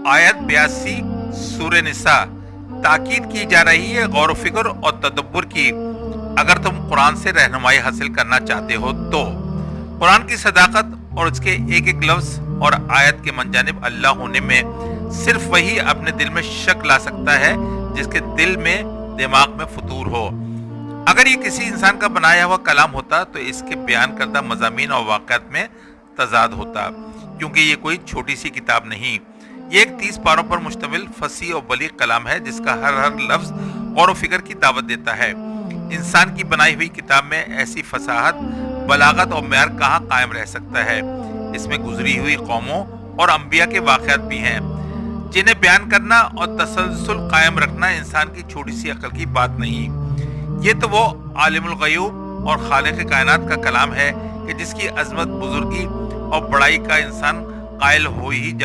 आयत 82 सूरह निसा। ताकीद की जा रही है गौर व फिक्र और तदब्बुर की। अगर तुम कुरान से रहनुमाई हासिल करना चाहते हो तो कुरान की सदाकत और उसके एक एक लफ्ज और आयत के मनजानिब अल्लाह होने में सिर्फ वही अपने दिल में शक ला सकता है जिसके दिल में दिमाग में फतूर हो। अगर ये किसी इंसान का बनाया हुआ कलाम होता तो इसके बयान करदा मज़ामीन और वाक़यात में तजाद होता, क्योंकि ये कोई छोटी सी किताब नहीं। ये एक 30 पारों पर मुश्तमिल फसी और बलीग कलाम है जिसका हर लफ्ज गौर व फिक्र की दावत देता है। इंसान की बनाई हुई किताब में ऐसी फसाहत, बलागत और मेयार कहाँ कायम रह सकता है। इसमें गुजरी हुई कौमों और अंबिया के वाक़यात भी हैं जिन्हें बयान करना और तसलसल कायम रखना इंसान की छोटी सी अक्ल की बात नहीं। ये तो वो आलिमुल गयूब और खालिक कायनात का कलाम है कि जिसकी अजमत, बुजुर्गी और बड़ाई का इंसान कायल हो ही जा